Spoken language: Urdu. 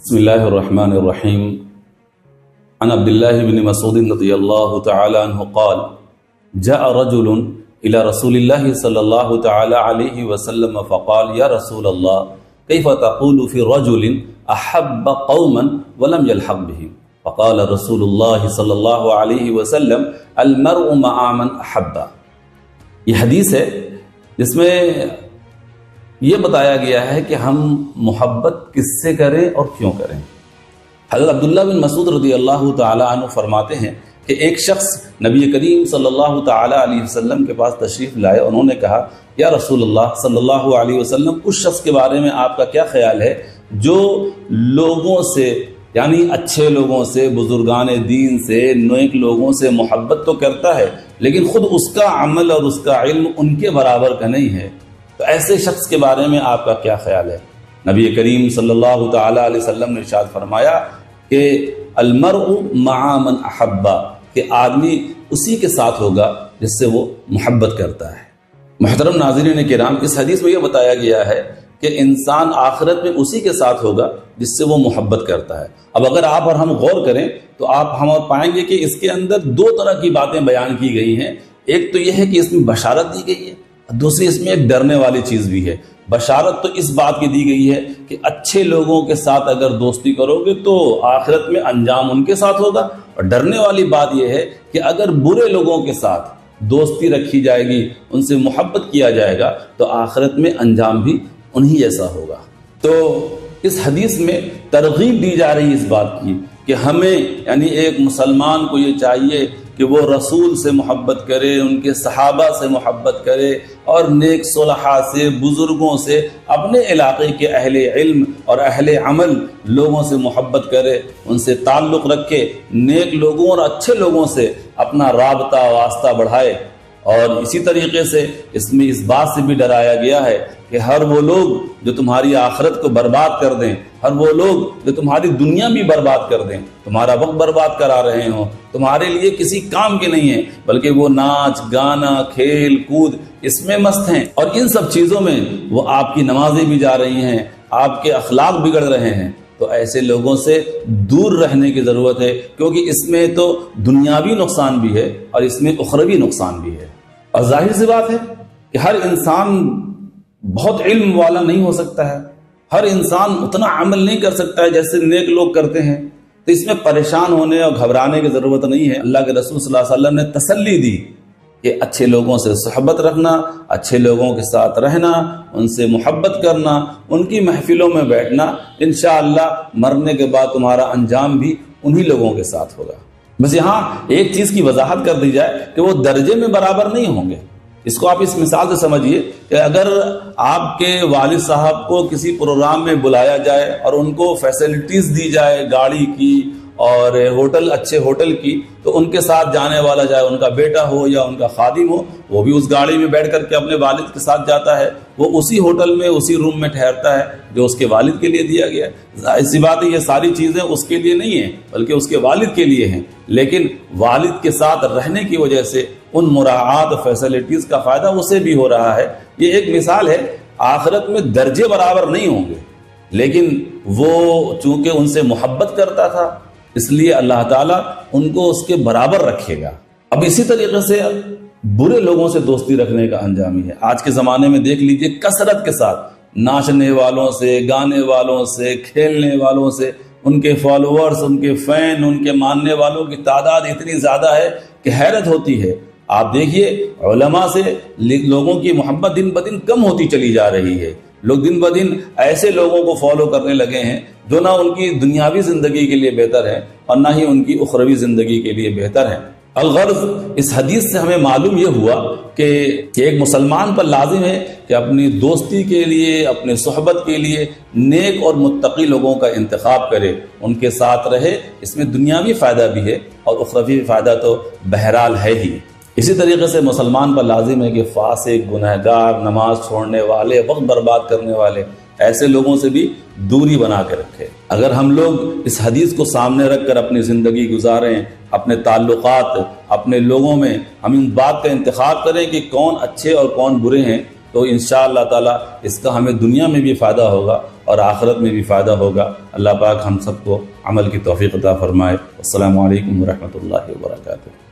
بسم الله الرحمن الرحيم. عن عبد الله بن مسعود رضي الله تعالى عنه قال: جاء رجل إلى رسول الله صلى الله تعالى عليه وسلم فقال: يا رسول الله، كيف تقول في رجل أحب قوما ولم يلحق بهم؟ فقال رسول الله صلى الله عليه وسلم: المرء مع من أحب. یہ حدیث ہے جس میں یہ بتایا گیا ہے کہ ہم محبت کس سے کریں اور کیوں کریں. حضرت عبداللہ بن مسعود رضی اللہ تعالی عنہ فرماتے ہیں کہ ایک شخص نبی کریم صلی اللہ تعالی علیہ وسلم کے پاس تشریف لائے. انہوں نے کہا: یا رسول اللہ صلی اللہ علیہ وسلم، اس شخص کے بارے میں آپ کا کیا خیال ہے جو لوگوں سے، یعنی اچھے لوگوں سے، بزرگان دین سے، نیک لوگوں سے محبت تو کرتا ہے لیکن خود اس کا عمل اور اس کا علم ان کے برابر کا نہیں ہے، تو ایسے شخص کے بارے میں آپ کا کیا خیال ہے؟ نبی کریم صلی اللہ تعالی علیہ وسلم نے ارشاد فرمایا کہ المرء مع من احب، کہ آدمی اسی کے ساتھ ہوگا جس سے وہ محبت کرتا ہے. محترم ناظرین کرام، اس حدیث میں یہ بتایا گیا ہے کہ انسان آخرت میں اسی کے ساتھ ہوگا جس سے وہ محبت کرتا ہے. اب اگر آپ اور ہم غور کریں تو ہم اور پائیں گے کہ اس کے اندر دو طرح کی باتیں بیان کی گئی ہیں. ایک تو یہ ہے کہ اس میں بشارت دی گئی ہے، دوسری اس میں ایک ڈرنے والی چیز بھی ہے. بشارت تو اس بات کی دی گئی ہے کہ اچھے لوگوں کے ساتھ اگر دوستی کرو گے تو آخرت میں انجام ان کے ساتھ ہوگا، اور ڈرنے والی بات یہ ہے کہ اگر برے لوگوں کے ساتھ دوستی رکھی جائے گی، ان سے محبت کیا جائے گا تو آخرت میں انجام بھی انہی جیسا ہوگا. تو اس حدیث میں ترغیب دی جا رہی اس بات کی کہ ہمیں، یعنی ایک مسلمان کو یہ چاہیے کہ وہ رسول سے محبت کرے، ان کے صحابہ سے محبت کرے، اور نیک صلحاء سے، بزرگوں سے، اپنے علاقے کے اہل علم اور اہل عمل لوگوں سے محبت کرے، ان سے تعلق رکھے، نیک لوگوں اور اچھے لوگوں سے اپنا رابطہ واسطہ بڑھائے. اور اسی طریقے سے اس میں اس بات سے بھی ڈرایا گیا ہے کہ ہر وہ لوگ جو تمہاری آخرت کو برباد کر دیں، ہر وہ لوگ جو تمہاری دنیا بھی برباد کر دیں، تمہارا وقت برباد کرا رہے ہوں، تمہارے لیے کسی کام کے نہیں ہیں، بلکہ وہ ناچ گانا کھیل کود اس میں مست ہیں، اور ان سب چیزوں میں وہ آپ کی نمازیں بھی جا رہی ہیں، آپ کے اخلاق بگڑ رہے ہیں، تو ایسے لوگوں سے دور رہنے کی ضرورت ہے، کیونکہ اس میں تو دنیاوی نقصان بھی ہے اور اس میں اخروی نقصان بھی ہے. اور ظاہر سی بات ہے کہ ہر انسان بہت علم والا نہیں ہو سکتا ہے، ہر انسان اتنا عمل نہیں کر سکتا ہے جیسے نیک لوگ کرتے ہیں، تو اس میں پریشان ہونے اور گھبرانے کی ضرورت نہیں ہے. اللہ کے رسول صلی اللہ علیہ وسلم نے تسلی دی کہ اچھے لوگوں سے صحبت رکھنا، اچھے لوگوں کے ساتھ رہنا، ان سے محبت کرنا، ان کی محفلوں میں بیٹھنا، انشاءاللہ مرنے کے بعد تمہارا انجام بھی انہی لوگوں کے ساتھ ہوگا. بس یہاں ایک چیز کی وضاحت کر دی جائے کہ وہ درجے میں برابر نہیں ہوں گے. اس کو آپ اس مثال سے سمجھیے کہ اگر آپ کے والد صاحب کو کسی پروگرام میں بلایا جائے اور ان کو فیسلٹیز دی جائے، گاڑی کی اور اچھے ہوٹل کی، تو ان کے ساتھ جانے والا، چاہے ان کا بیٹا ہو یا ان کا خادم ہو، وہ بھی اس گاڑی میں بیٹھ کر کے اپنے والد کے ساتھ جاتا ہے، وہ اسی ہوٹل میں اسی روم میں ٹھہرتا ہے جو اس کے والد کے لیے دیا گیا ہے. ایسی بات ہے یہ ساری چیزیں اس کے لیے نہیں ہیں بلکہ اس کے والد کے لیے ہیں، لیکن والد کے ساتھ رہنے کی وجہ سے ان مراعات فیسلٹیز کا فائدہ اسے بھی ہو رہا ہے. یہ ایک مثال ہے. آخرت میں درجے برابر نہیں ہوں گے، لیکن وہ چونکہ ان سے محبت کرتا تھا اس لیے اللہ تعالیٰ ان کو اس کے برابر رکھے گا. اب اسی طریقے سے برے لوگوں سے دوستی رکھنے کا انجام ہی ہے. آج کے زمانے میں دیکھ لیجئے کثرت کے ساتھ ناچنے والوں سے، گانے والوں سے، کھیلنے والوں سے، ان کے فالوورز، ان کے فین، ان کے ماننے والوں کی تعداد اتنی زیادہ ہے کہ حیرت ہوتی ہے. آپ دیکھیے علماء سے لوگوں کی محبت دن بدن کم ہوتی چلی جا رہی ہے. لوگ دن بدن ایسے لوگوں کو فالو کرنے لگے ہیں جو نہ ان کی دنیاوی زندگی کے لیے بہتر ہے اور نہ ہی ان کی اخروی زندگی کے لیے بہتر ہے. الغرض اس حدیث سے ہمیں معلوم یہ ہوا کہ ایک مسلمان پر لازم ہے کہ اپنی دوستی کے لیے، اپنے صحبت کے لیے نیک اور متقی لوگوں کا انتخاب کرے، ان کے ساتھ رہے. اس میں دنیاوی فائدہ بھی ہے اور اخروی فائدہ تو بہرحال ہے ہی. اسی طریقے سے مسلمان پر لازم ہے کہ فاسق، گنہگار، نماز چھوڑنے والے، وقت برباد کرنے والے ایسے لوگوں سے بھی دوری بنا کے رکھے. اگر ہم لوگ اس حدیث کو سامنے رکھ کر اپنی زندگی گزاریں، اپنے تعلقات، اپنے لوگوں میں ہم ان بات کا انتخاب کریں کہ کون اچھے اور کون برے ہیں، تو انشاءاللہ تعالی اس کا ہمیں دنیا میں بھی فائدہ ہوگا اور آخرت میں بھی فائدہ ہوگا۔ اللہ پاک ہم سب کو عمل کی توفیق عطا فرمائے۔ السلام علیکم ورحمۃ اللہ وبرکاتہ۔